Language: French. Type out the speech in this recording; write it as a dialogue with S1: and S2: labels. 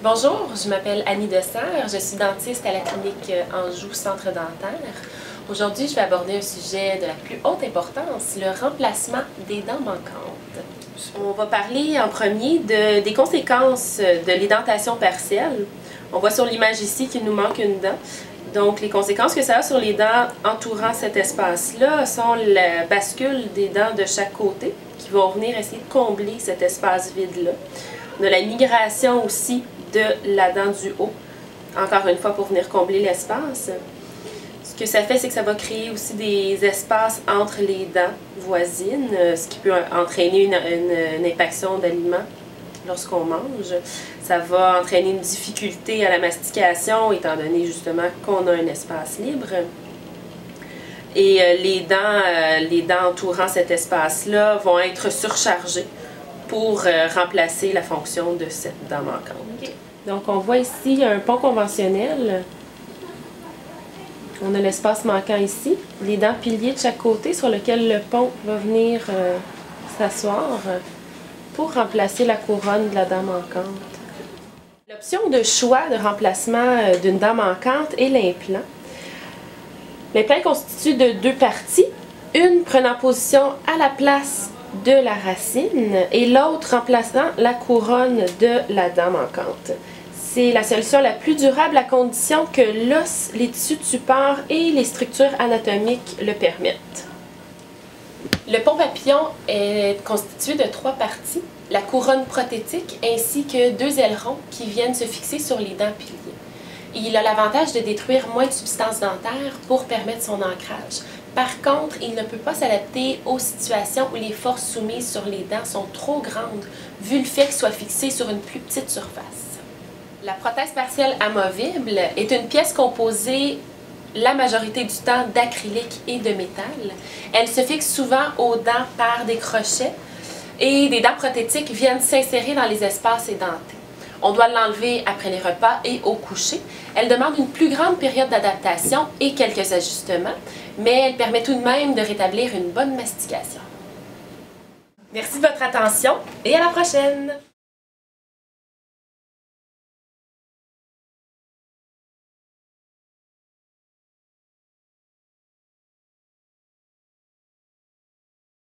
S1: Bonjour, je m'appelle Annie Dessert, je suis dentiste à la clinique Anjou Centre Dentaire. Aujourd'hui, je vais aborder un sujet de la plus haute importance, le remplacement des dents manquantes. On va parler en premier des conséquences de l'édentation partielle. On voit sur l'image ici qu'il nous manque une dent. Donc, les conséquences que ça a sur les dents entourant cet espace-là sont la bascule des dents de chaque côté qui vont venir essayer de combler cet espace vide-là. On a la migration aussi de la dent du haut, encore une fois pour venir combler l'espace. Ce que ça fait, c'est que ça va créer aussi des espaces entre les dents voisines, ce qui peut entraîner une impaction d'aliments lorsqu'on mange. Ça va entraîner une difficulté à la mastication, étant donné justement qu'on a un espace libre. Et les dents entourant cet espace-là vont être surchargées pour remplacer la fonction de cette dent manquante. Okay. Donc on voit ici un pont conventionnel. On a l'espace manquant ici, les dents piliers de chaque côté sur lequel le pont va venir s'asseoir pour remplacer la couronne de la dent manquante. L'option de choix de remplacement d'une dent manquante est l'implant. L'implant est constitué de deux parties, une prenant position à la place de la racine et l'autre remplaçant la couronne de la dent manquante. C'est la solution la plus durable à condition que l'os, les tissus de support et les structures anatomiques le permettent. Le pont papillon est constitué de trois parties, la couronne prothétique ainsi que deux ailerons qui viennent se fixer sur les dents piliers. Il a l'avantage de détruire moins de substances dentaires pour permettre son ancrage. Par contre, il ne peut pas s'adapter aux situations où les forces soumises sur les dents sont trop grandes, vu le fait qu'il soit fixé sur une plus petite surface. La prothèse partielle amovible est une pièce composée la majorité du temps d'acrylique et de métal. Elle se fixe souvent aux dents par des crochets et des dents prothétiques viennent s'insérer dans les espaces édentés. On doit l'enlever après les repas et au coucher. Elle demande une plus grande période d'adaptation et quelques ajustements, mais elle permet tout de même de rétablir une bonne mastication. Merci de votre attention et à la prochaine!